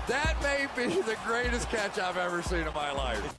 That may be the greatest catch I've ever seen in my life.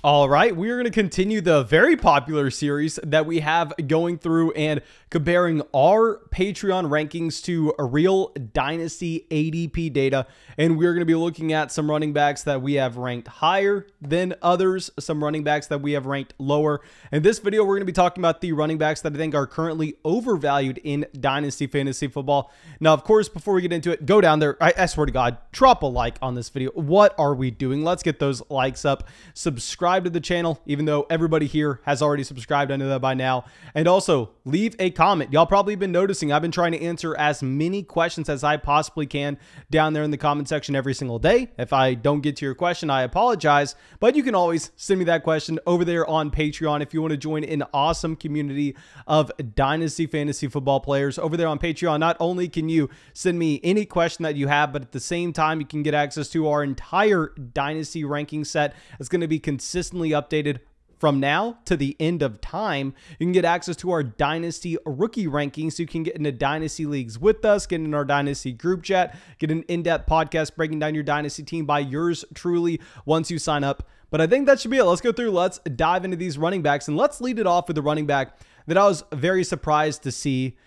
All right, we are going to continue the very popular series that we have going through and comparing our Patreon rankings to a real Dynasty ADP data. And we're going to be looking at some running backs that we have ranked higher than others, some running backs that we have ranked lower. In this video, we're going to be talking about the running backs that I think are currently overvalued in Dynasty Fantasy Football. Now, of course, before we get into it, go down there. I swear to God, drop a like on this video. What are we doing? Let's get those likes up. Subscribe to the channel, even though everybody here has already subscribed. I know that by now. And also, leave a comment. Y'all probably been noticing I've been trying to answer as many questions as I possibly can down there in the comment section every single day. If I don't get to your question, I apologize, but you can always send me that question over there on Patreon if you want to join an awesome community of Dynasty Fantasy Football players over there on Patreon. Not only can you send me any question that you have, but at the same time, you can get access to our entire Dynasty ranking set. It's going to be consistently updated from now to the end of time. You can get access to our Dynasty rookie rankings, so you can get into Dynasty leagues with us, get in our Dynasty group chat, get an in-depth podcast breaking down your Dynasty team by yours truly once you sign up. But I think that should be it. Let's go through. Let's dive into these running backs, and let's lead it off with the running back that I was very surprised to see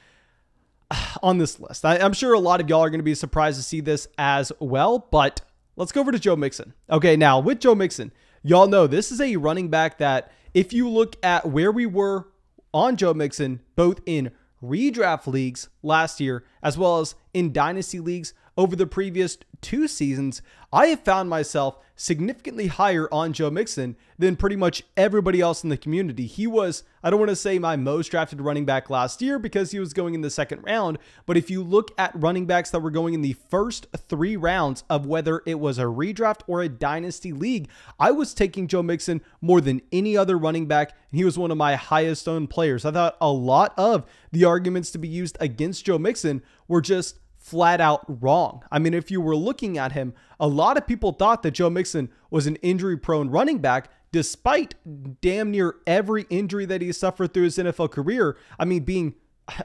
on this list. I'm sure a lot of y'all are going to be surprised to see this as well, but let's go over to Joe Mixon. Okay, now with Joe Mixon, y'all know this is a running back that if you look at where we were on Joe Mixon, both in redraft leagues last year, as well as in dynasty leagues over the previous 2 seasons, I have found myself significantly higher on Joe Mixon than pretty much everybody else in the community. He was, I don't want to say my most drafted running back last year because he was going in the 2nd round, but if you look at running backs that were going in the first 3 rounds of whether it was a redraft or a dynasty league, I was taking Joe Mixon more than any other running back, and he was one of my highest owned players. I thought a lot of the arguments to be used against Joe Mixon were just flat out wrong. I mean, if you were looking at him, a lot of people thought that Joe Mixon was an injury-prone running back, despite damn near every injury that he suffered through his NFL career. I mean, being,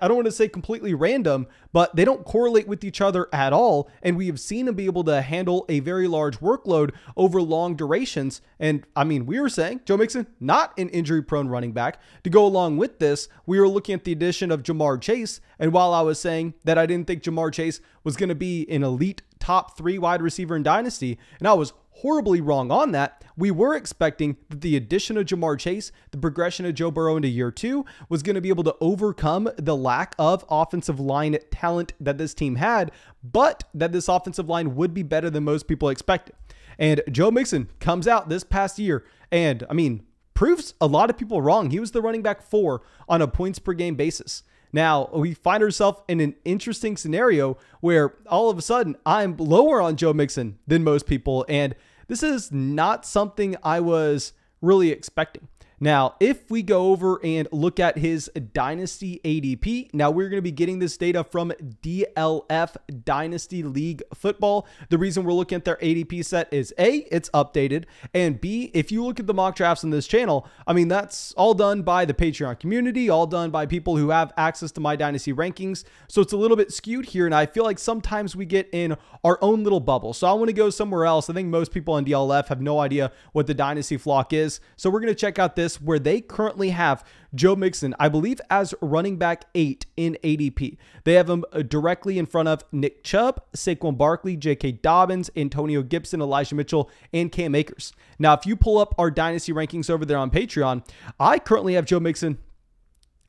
I don't want to say completely random, but they don't correlate with each other at all. And we have seen him be able to handle a very large workload over long durations. And I mean, we were saying Joe Mixon, not an injury-prone running back. To go along with this, we were looking at the addition of Ja'Marr Chase. And while I was saying that I didn't think Ja'Marr Chase was going to be an elite top 3 wide receiver in Dynasty, and I was horribly wrong on that, we were expecting that the addition of Ja'Marr Chase, the progression of Joe Burrow into year 2, was going to be able to overcome the lack of offensive line talent that this team had, but that this offensive line would be better than most people expected. And Joe Mixon comes out this past year and, I mean, proves a lot of people wrong. He was the running back 4 on a points per game basis. Now, we find ourselves in an interesting scenario where all of a sudden I'm lower on Joe Mixon than most people, and this is not something I was really expecting. Now, if we go over and look at his Dynasty ADP, now we're going to be getting this data from DLF Dynasty League Football. The reason we're looking at their ADP set is A, it's updated, and B, if you look at the mock drafts on this channel, I mean, that's all done by the Patreon community, all done by people who have access to my Dynasty rankings. So it's a little bit skewed here, and I feel like sometimes we get in our own little bubble. So I want to go somewhere else. I think most people on DLF have no idea what the Dynasty flock is. So we're going to check out this where they currently have Joe Mixon, I believe, as running back 8 in ADP. They have him directly in front of Nick Chubb, Saquon Barkley, J.K. Dobbins, Antonio Gibson, Elijah Mitchell, and Cam Akers. Now, if you pull up our Dynasty rankings over there on Patreon, I currently have Joe Mixon,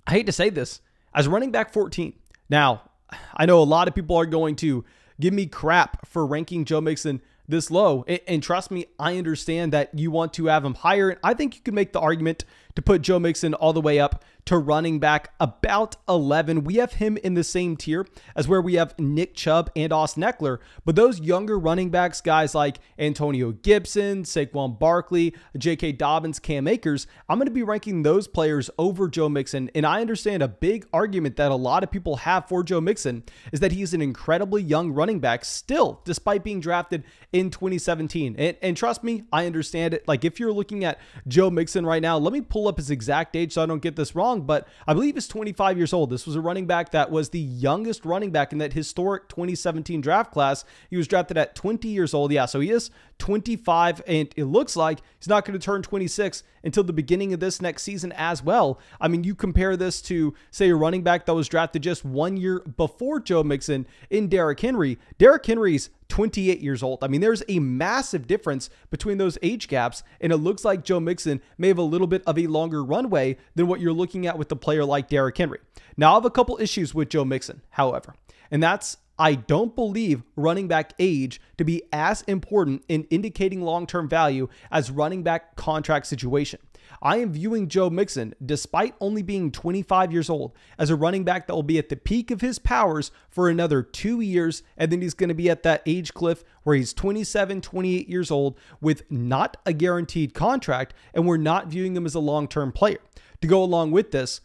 I hate to say this, as running back 14. Now, I know a lot of people are going to give me crap for ranking Joe Mixon this low. And trust me, I understand that you want to have him higher. And I think you can make the argument to put Joe Mixon all the way up to running back about 11. We have him in the same tier as where we have Nick Chubb and Austin Eckler. But those younger running backs, guys like Antonio Gibson, Saquon Barkley, J.K. Dobbins, Cam Akers, I'm going to be ranking those players over Joe Mixon. And I understand a big argument that a lot of people have for Joe Mixon is that he's an incredibly young running back still, despite being drafted in 2017. And trust me, I understand it. Like, if you're looking at Joe Mixon right now, let me pull up his exact age so I don't get this wrong. wrong, but I believe he's 25 years old. This was a running back that was the youngest running back in that historic 2017 draft class. He was drafted at 20 years old. Yeah, so he is 25, and it looks like he's not going to turn 26 until the beginning of this next season as well. I mean, you compare this to, say, a running back that was drafted just 1 year before Joe Mixon in Derrick Henry. Derrick Henry's 28 years old. I mean, there's a massive difference between those age gaps, and it looks like Joe Mixon may have a little bit of a longer runway than what you're looking at with the player like Derrick Henry. Now, I have a couple issues with Joe Mixon, however, and that's I don't believe running back age to be as important in indicating long-term value as running back contract situation. I am viewing Joe Mixon, despite only being 25 years old, as a running back that will be at the peak of his powers for another 2 years, and then he's going to be at that age cliff where he's 27, 28 years old with not a guaranteed contract, and we're not viewing him as a long-term player. To go along with this,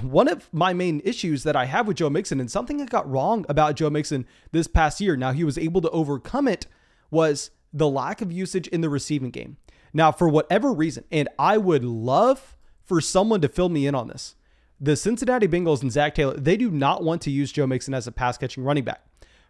one of my main issues that I have with Joe Mixon, and something that got wrong about Joe Mixon this past year, now he was able to overcome it, was the lack of usage in the receiving game. Now, for whatever reason, and I would love for someone to fill me in on this, the Cincinnati Bengals and Zach Taylor, they do not want to use Joe Mixon as a pass-catching running back.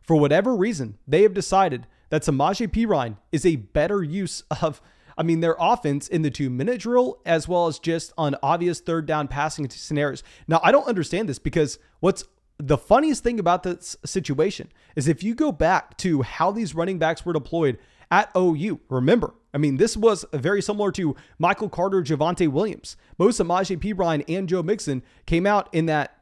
For whatever reason, they have decided that Samaje Perine is a better use of their offense in the 2-minute drill, as well as just on obvious third down passing scenarios. Now, I don't understand this, because what's the funniest thing about this situation is if you go back to how these running backs were deployed at OU, remember, this was very similar to Michael Carter, Javonte Williams. Both Samaje Perine and Joe Mixon came out in that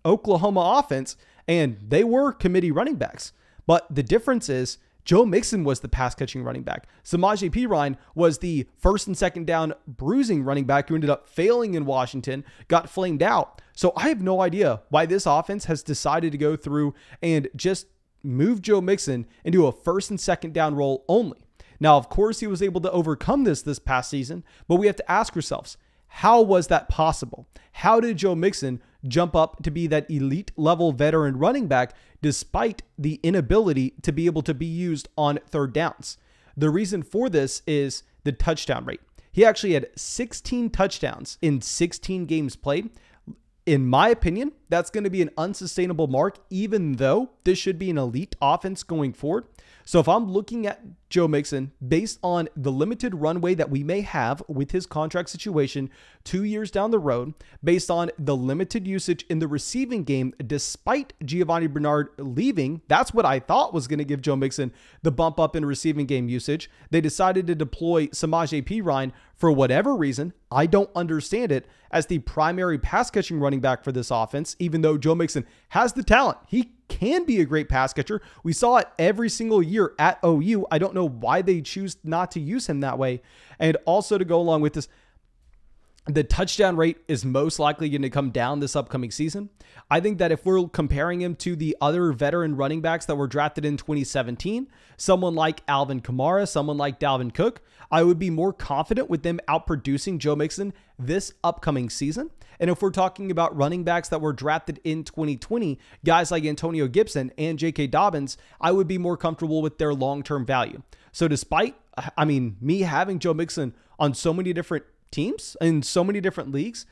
Oklahoma offense, and they were committee running backs. But the difference is, Joe Mixon was the pass-catching running back. Samaje Perine was the first and second down bruising running back who ended up failing in Washington, got flamed out. So I have no idea why this offense has decided to go through and just move Joe Mixon into a first and second down role only. Now, of course, he was able to overcome this past season, but we have to ask ourselves, how was that possible? How did Joe Mixon jump up to be that elite level veteran running back despite the inability to be able to be used on third downs? The reason for this is the touchdown rate. He actually had 16 touchdowns in 16 games played. In my opinion, that's going to be an unsustainable mark, even though this should be an elite offense going forward. So if I'm looking at Joe Mixon based on the limited runway that we may have with his contract situation 2 years down the road, based on the limited usage in the receiving game, despite Giovanni Bernard leaving, that's what I thought was going to give Joe Mixon the bump up in receiving game usage. They decided to deploy Samaje Perine for whatever reason. I don't understand it, as the primary pass catching running back for this offense, even though Joe Mixon has the talent. He can be a great pass catcher. We saw it every single year at OU. I don't know why they choose not to use him that way. And also, to go along with this, the touchdown rate is most likely going to come down this upcoming season. I think that if we're comparing him to the other veteran running backs that were drafted in 2017, someone like Alvin Kamara, someone like Dalvin Cook, I would be more confident with them outproducing Joe Mixon this upcoming season. And if we're talking about running backs that were drafted in 2020, guys like Antonio Gibson and J.K. Dobbins, I would be more comfortable with their long-term value. So despite, me having Joe Mixon on so many different teams in so many different leagues,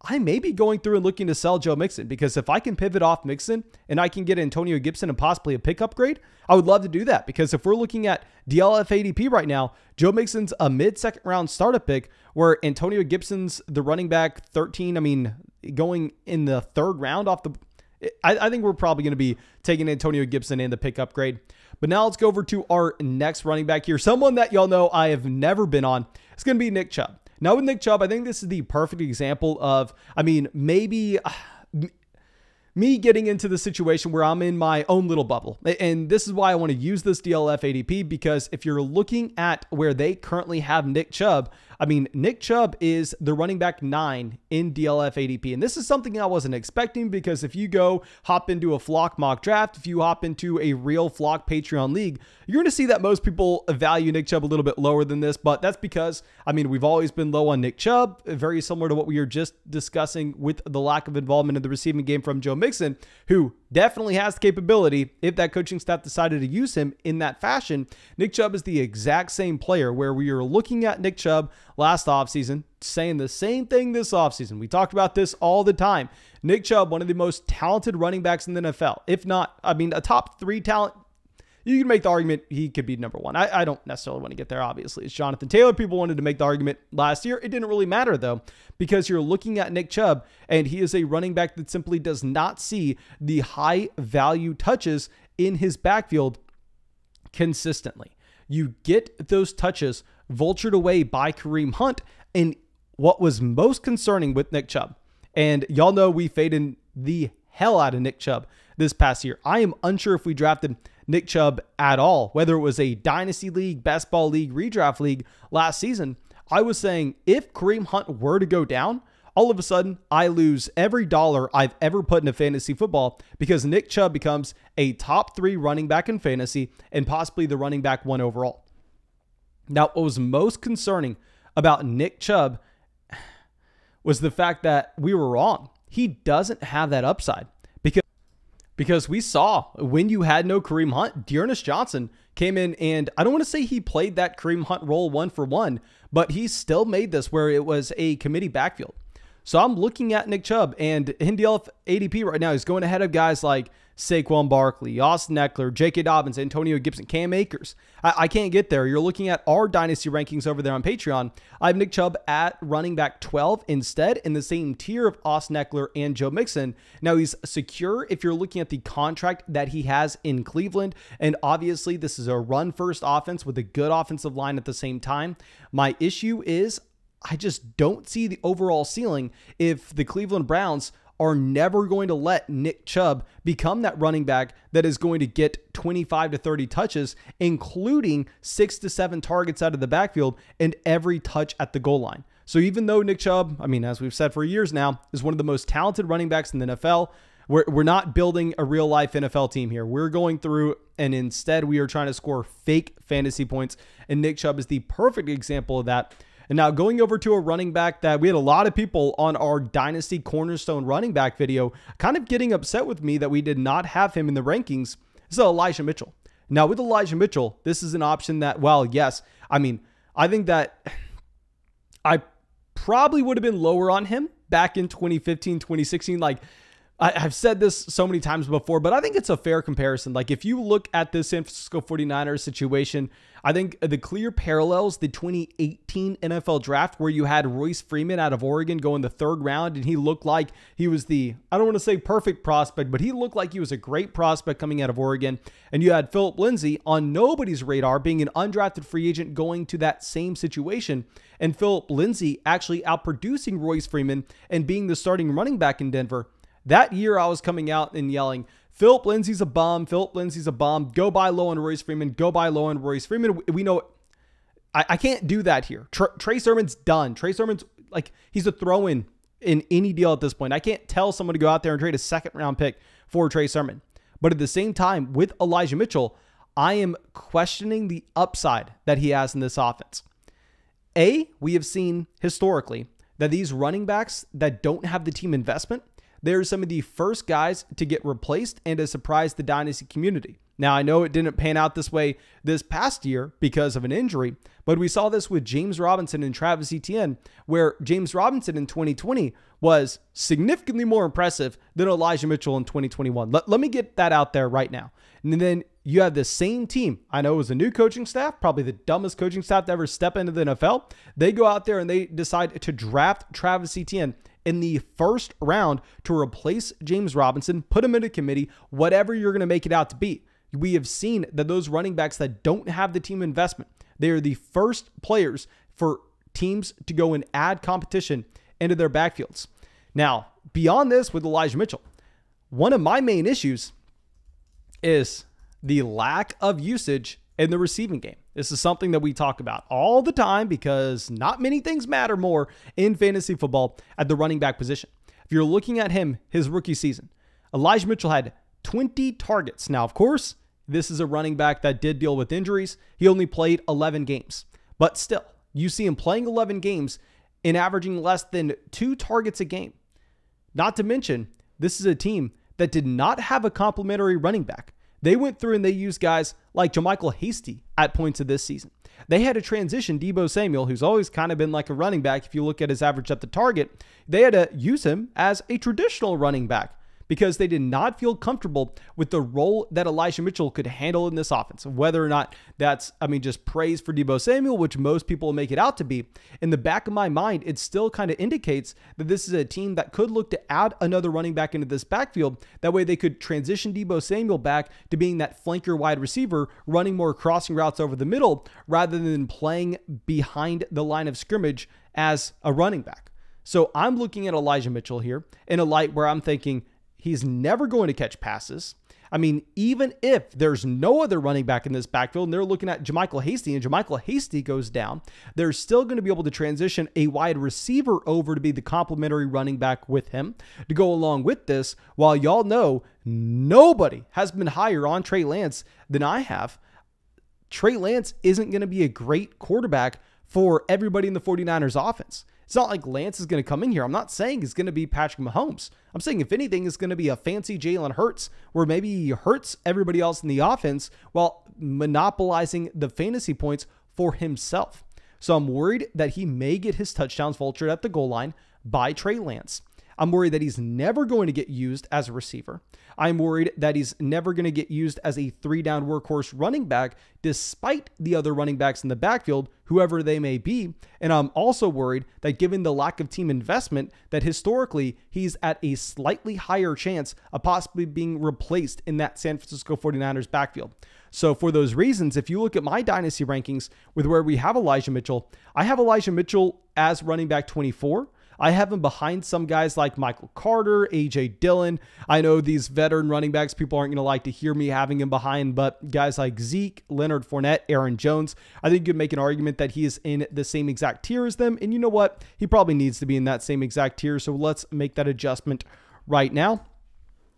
I may be going through and looking to sell Joe Mixon, because if I can pivot off Mixon and I can get Antonio Gibson and possibly a pickup grade, I would love to do that. Because if we're looking at DLF ADP right now, Joe Mixon's a mid-second round startup pick, where Antonio Gibson's the running back 13. Going in the third round off the... I think we're probably going to be taking Antonio Gibson and the pickup grade. But now let's go over to our next running back here. Someone that y'all know I have never been on. It's going to be Nick Chubb. Now with Nick Chubb, I think this is the perfect example of, maybe me getting into the situation where I'm in my own little bubble. And this is why I want to use this DLF ADP, because if you're looking at where they currently have Nick Chubb, Nick Chubb is the running back 9 in DLF ADP. And this is something I wasn't expecting, because if you go hop into a Flock mock draft, if you hop into a real Flock Patreon league, you're going to see that most people value Nick Chubb a little bit lower than this. But that's because, we've always been low on Nick Chubb, very similar to what we were just discussing with the lack of involvement in the receiving game from Joe Mixon, who definitely has the capability, if that coaching staff decided to use him in that fashion. Nick Chubb is the exact same player where we are looking at Nick Chubb last offseason, saying the same thing this offseason. We talked about this all the time. Nick Chubb, one of the most talented running backs in the NFL. If not, I mean, a top 3 talent. You can make the argument he could be number 1. I don't necessarily want to get there, obviously. It's Jonathan Taylor. People wanted to make the argument last year. It didn't really matter, though, because you're looking at Nick Chubb, and he is a running back that simply does not see the high-value touches in his backfield consistently. You get those touches vultured away by Kareem Hunt, and what was most concerning with Nick Chubb, and y'all know we faded the hell out of Nick Chubb this past year. I am unsure if we drafted Nick Chubb at all, whether it was a dynasty league, best ball league, redraft league last season. I was saying if Kareem Hunt were to go down, all of a sudden I lose every dollar I've ever put into fantasy football because Nick Chubb becomes a top 3 running back in fantasy and possibly the running back 1 overall. Now, what was most concerning about Nick Chubb was the fact that we were wrong. He doesn't have that upside. Because we saw when you had no Kareem Hunt, Dearness Johnson came in, and I don't want to say he played that Kareem Hunt role 1-for-1, but he still made this where it was a committee backfield. So I'm looking at Nick Chubb, and NDL ADP right now is going ahead of guys like Saquon Barkley, Austin Eckler, J.K. Dobbins, Antonio Gibson, Cam Akers. I can't get there. You're looking at our dynasty rankings over there on Patreon. I have Nick Chubb at running back 12 instead, in the same tier of Austin Eckler and Joe Mixon. Now, he's secure if you're looking at the contract that he has in Cleveland, and obviously this is a run-first offense with a good offensive line at the same time. My issue is I just don't see the overall ceiling if the Cleveland Browns are never going to let Nick Chubb become that running back that is going to get 25 to 30 touches, including 6 to 7 targets out of the backfield and every touch at the goal line. So even though Nick Chubb, I mean, as we've said for years now, is one of the most talented running backs in the NFL, we're not building a real life NFL team here. We're going through, and instead we are trying to score fake fantasy points. And Nick Chubb is the perfect example of that. And now going over to a running back that we had a lot of people on our Dynasty Cornerstone running back video kind of getting upset with me that we did not have him in the rankings. This is Elijah Mitchell. Now with Elijah Mitchell, this is an option that, well, yes, I mean, I think that I probably would have been lower on him back in 2015, 2016. Like, I've said this so many times before, but I think it's a fair comparison. Like, if you look at the San Francisco 49ers situation, I think the clear parallels, the 2018 NFL draft where you had Royce Freeman out of Oregon go in the 3rd round, and he looked like he was the, I don't want to say perfect prospect, but he looked like he was a great prospect coming out of Oregon. And you had Phillip Lindsay on nobody's radar being an undrafted free agent going to that same situation. And Phillip Lindsay actually outproducing Royce Freeman and being the starting running back in Denver. That year, I was coming out and yelling, Phillip Lindsay's a bum. Phillip Lindsay's a bum. Go buy low on Royce Freeman. Go buy low on Royce Freeman. We know I can't do that here. Trey Sermon's done. Trey Sermon's like, he's a throw-in in any deal at this point. I can't tell someone to go out there and trade a 2nd-round pick for Trey Sermon. But at the same time, with Elijah Mitchell, I am questioning the upside that he has in this offense. We have seen historically that these running backs that don't have the team investment, they're some of the first guys to get replaced and to surprise the dynasty community. Now, I know it didn't pan out this way this past year because of an injury, but we saw this with James Robinson and Travis Etienne, where James Robinson in 2020 was significantly more impressive than Elijah Mitchell in 2021. Let me get that out there right now. And then you have the same team. I know it was a new coaching staff, probably the dumbest coaching staff to ever step into the NFL. They go out there and they decide to draft Travis Etienne in the 1st round to replace James Robinson, put him in a committee, whatever you're going to make it out to be. We have seen that those running backs that don't have the team investment, they are the first players for teams to go and add competition into their backfields. Now, beyond this with Elijah Mitchell, one of my main issues is the lack of usage in the receiving game. This is something that we talk about all the time because not many things matter more in fantasy football at the running back position. If you're looking at him, his rookie season, Elijah Mitchell had 20 targets. Now, of course, this is a running back that did deal with injuries. He only played 11 games, but still, you see him playing 11 games and averaging less than 2 targets a game. Not to mention, this is a team that did not have a complimentary running back. They went through and they used guys like JaMycal Hasty at points of this season. They had to transition Deebo Samuel, who's always kind of been like a running back. If you look at his average at the target, they had to use him as a traditional running back because they did not feel comfortable with the role that Elijah Mitchell could handle in this offense. Whether or not that's, just praise for Deebo Samuel, which most people make it out to be. In the back of my mind, it still kind of indicates that this is a team that could look to add another running back into this backfield. That way they could transition Deebo Samuel back to being that flanker wide receiver, running more crossing routes over the middle, rather than playing behind the line of scrimmage as a running back. So I'm looking at Elijah Mitchell here in a light where I'm thinking, he's never going to catch passes. Even if there's no other running back in this backfield and they're looking at JaMycal Hasty and JaMycal Hasty goes down, they're still going to be able to transition a wide receiver over to be the complementary running back with him to go along with this. While y'all know nobody has been higher on Trey Lance than I have, Trey Lance isn't going to be a great quarterback for everybody in the 49ers offense. It's not like Lance is going to come in here. I'm not saying he's going to be Patrick Mahomes. I'm saying if anything, it's going to be a fancy Jalen Hurts where maybe he hurts everybody else in the offense while monopolizing the fantasy points for himself. So I'm worried that he may get his touchdowns vultured at the goal line by Trey Lance. I'm worried that he's never going to get used as a receiver. I'm worried that he's never going to get used as a 3-down workhorse running back, despite the other running backs in the backfield, whoever they may be. And I'm also worried that given the lack of team investment, that historically he's at a slightly higher chance of possibly being replaced in that San Francisco 49ers backfield. So for those reasons, if you look at my dynasty rankings with where we have Elijah Mitchell, I have Elijah Mitchell as running back 24. I have him behind some guys like Michael Carter, A.J. Dillon. I know these veteran running backs, people aren't going to like to hear me having him behind, but guys like Zeke, Leonard Fournette, Aaron Jones, I think you could make an argument that he is in the same exact tier as them. And you know what? He probably needs to be in that same exact tier. So let's make that adjustment right now.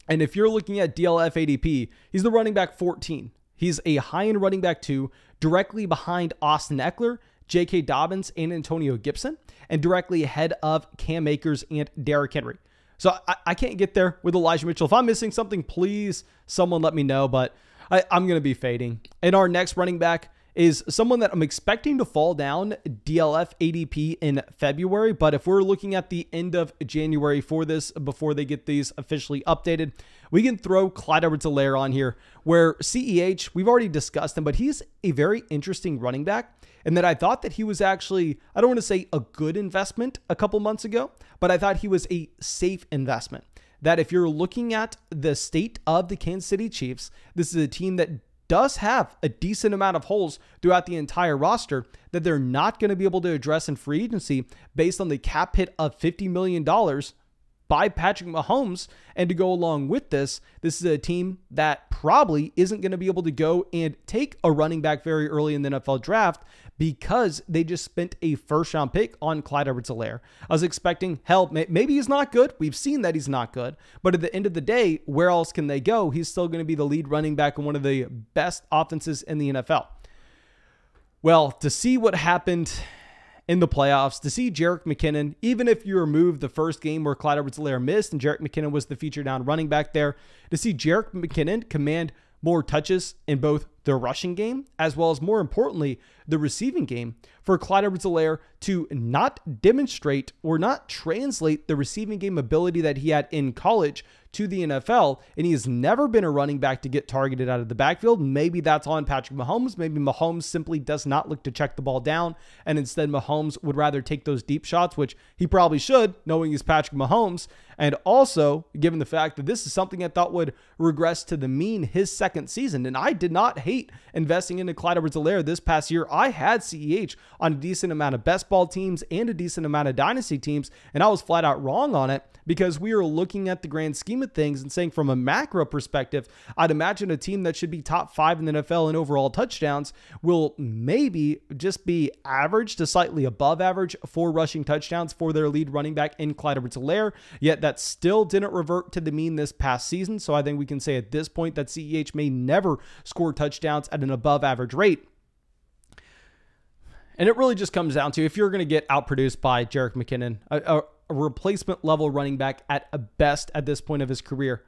And if you're looking at DLF ADP, he's the running back 14. He's a high-end running back 2, directly behind Austin Eckler, J.K. Dobbins, and Antonio Gibson, and directly ahead of Cam Akers and Derrick Henry. So I can't get there with Elijah Mitchell. If I'm missing something, please someone let me know, but I'm going to be fading. And our next running back is someone that I'm expecting to fall down DLF ADP in February. But if we're looking at the end of January for this, before they get these officially updated, we can throw Clyde Edwards-Helaire on here, where CEH, we've already discussed him, but he's a very interesting running back. And that I thought that he was actually, I don't want to say a good investment a couple months ago, but I thought he was a safe investment. That if you're looking at the state of the Kansas City Chiefs, this is a team that does have a decent amount of holes throughout the entire roster that they're not going to be able to address in free agency based on the cap hit of $50 million by Patrick Mahomes. And to go along with this is a team that probably isn't going to be able to go and take a running back very early in the NFL draft because they just spent a first-round pick on Clyde Edwards-Helaire. I was expecting, hell, maybe he's not good. We've seen that he's not good. But at the end of the day, where else can they go? He's still going to be the lead running back in one of the best offenses in the NFL. Well, to see what happened in the playoffs, to see Jerick McKinnon, even if you remove the first game where Clyde Edwards-Helaire missed and Jerick McKinnon was the feature down running back there, to see Jerick McKinnon command more touches in both the rushing game as well as, more importantly, the receiving game, for Clyde Edwards-Helaire to not demonstrate or not translate the receiving game ability that he had in college to the NFL, and he has never been a running back to get targeted out of the backfield. Maybe that's on Patrick Mahomes. Maybe Mahomes simply does not look to check the ball down, and instead Mahomes would rather take those deep shots, which he probably should, knowing he's Patrick Mahomes. And also, given the fact that this is something I thought would regress to the mean his second season, and I did not hate investing into Clyde Edwards-Helaire this past year. I had CEH on a decent amount of best ball teams and a decent amount of dynasty teams, and I was flat out wrong on it because we were looking at the grand scheme of things and saying from a macro perspective, I'd imagine a team that should be top 5 in the NFL in overall touchdowns will maybe just be average to slightly above average for rushing touchdowns for their lead running back in Clyde Edwards-Helaire, yet that still didn't revert to the mean this past season. So I think we can say at this point that CEH may never score touchdowns at an above average rate. And it really just comes down to, if you're going to get outproduced by Jerick McKinnon, a replacement level running back at best at this point of his career,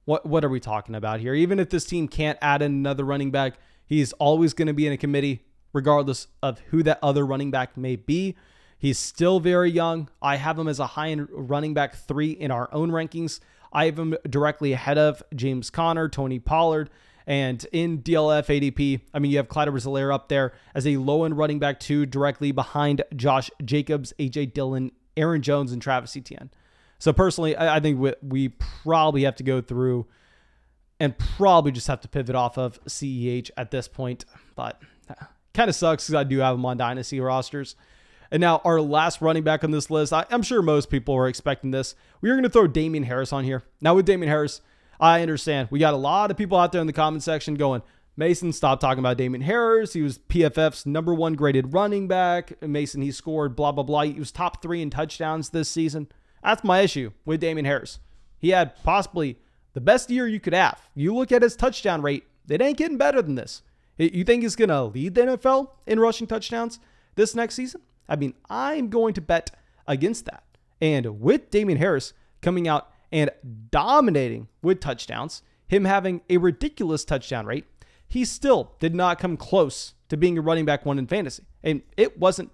What are we talking about here? Even if this team can't add in another running back, he's always going to be in a committee, regardless of who that other running back may be. He's still very young. I have him as a high-end running back 3 in our own rankings. I have him directly ahead of James Conner, Tony Pollard, and in DLF ADP, I mean, you have Clyde Edwards-Helaire up there as a low-end running back 2, directly behind Josh Jacobs, A.J. Dillon, Aaron Jones, and Travis Etienne. So personally, I think we probably have to go through and probably just have to pivot off of CEH at this point. But kind of sucks because I do have him on Dynasty rosters. And now our last running back on this list, I'm sure most people were expecting this. We are going to throw Damien Harris on here. Now with Damien Harris, I understand. We got a lot of people out there in the comment section going, Mason, stop talking about Damien Harris. He was PFF's #1 graded running back. Mason, he scored blah, blah, blah. He was top 3 in touchdowns this season. That's my issue with Damien Harris. He had possibly the best year you could have. You look at his touchdown rate, it ain't getting better than this. You think he's going to lead the NFL in rushing touchdowns this next season? I mean, I'm going to bet against that. And with Damien Harris coming out and dominating with touchdowns, him having a ridiculous touchdown rate, he still did not come close to being a running back 1 in fantasy. And it wasn't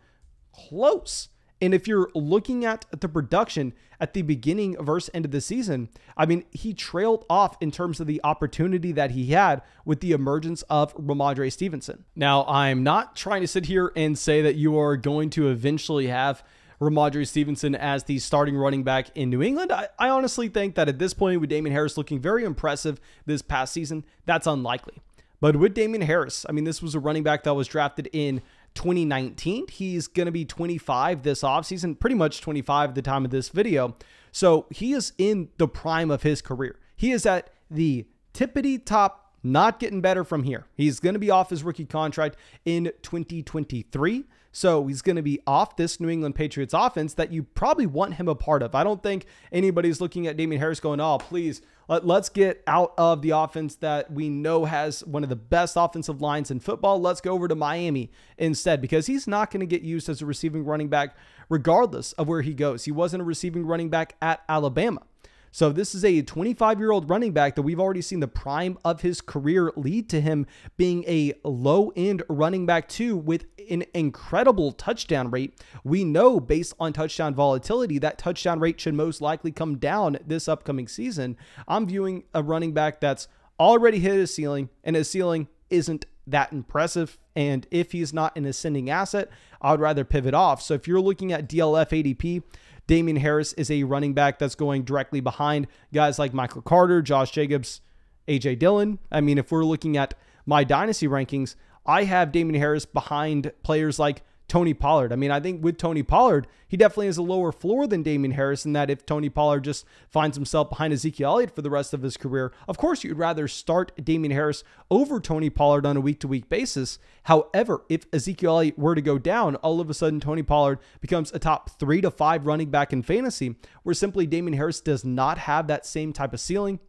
close. And if you're looking at the production at the beginning versus end of the season, I mean, he trailed off in terms of the opportunity that he had with the emergence of Rhamondre Stevenson. Now, I'm not trying to sit here and say that you are going to eventually have Rhamondre Stevenson as the starting running back in New England. I honestly think that at this point, with Damien Harris looking very impressive this past season, that's unlikely. But with Damien Harris, I mean, this was a running back that was drafted in 2019. He's going to be 25 this offseason, pretty much 25 at the time of this video. So he is in the prime of his career. He is at the tippity top, not getting better from here. He's going to be off his rookie contract in 2023. So he's going to be off this New England Patriots offense that you probably want him a part of. I don't think anybody's looking at Damien Harris going, oh, please, let's get out of the offense that we know has one of the best offensive lines in football. Let's go over to Miami instead, because he's not going to get used as a receiving running back regardless of where he goes. He wasn't a receiving running back at Alabama. So this is a 25-year-old running back that we've already seen the prime of his career lead to him being a low-end running back 2 with an incredible touchdown rate. We know based on touchdown volatility, that touchdown rate should most likely come down this upcoming season. I'm viewing a running back that's already hit his ceiling, and his ceiling isn't that impressive. And if he's not an ascending asset, I would rather pivot off. So if you're looking at DLF ADP, Damien Harris is a running back that's going directly behind guys like Michael Carter, Josh Jacobs, A.J. Dillon. I mean, if we're looking at my dynasty rankings, I have Damien Harris behind players like Tony Pollard. I mean, I think with Tony Pollard, he definitely has a lower floor than Damien Harris in that if Tony Pollard just finds himself behind Ezekiel Elliott for the rest of his career, of course, you'd rather start Damien Harris over Tony Pollard on a week-to-week basis. However, if Ezekiel Elliott were to go down, all of a sudden Tony Pollard becomes a top 3 to 5 running back in fantasy, where simply Damien Harris does not have that same type of ceiling.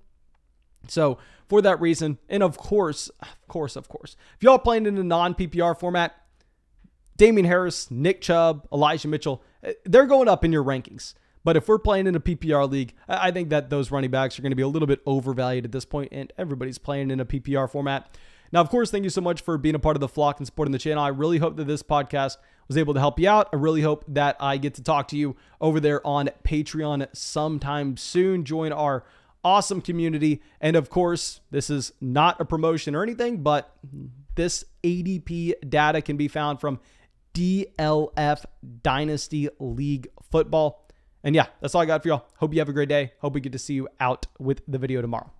So for that reason, and of course, if y'all playing in a non-PPR format, Damien Harris, Nick Chubb, Elijah Mitchell, they're going up in your rankings. But if we're playing in a PPR league, I think that those running backs are going to be a little bit overvalued at this point, and everybody's playing in a PPR format. Now, of course, thank you so much for being a part of the flock and supporting the channel. I really hope that this podcast was able to help you out. I really hope that I get to talk to you over there on Patreon sometime soon. Join our awesome community. And of course, this is not a promotion or anything, but this ADP data can be found from DLF Dynasty League Football. And yeah, that's all I got for y'all. Hope you have a great day. Hope we get to see you out with the video tomorrow.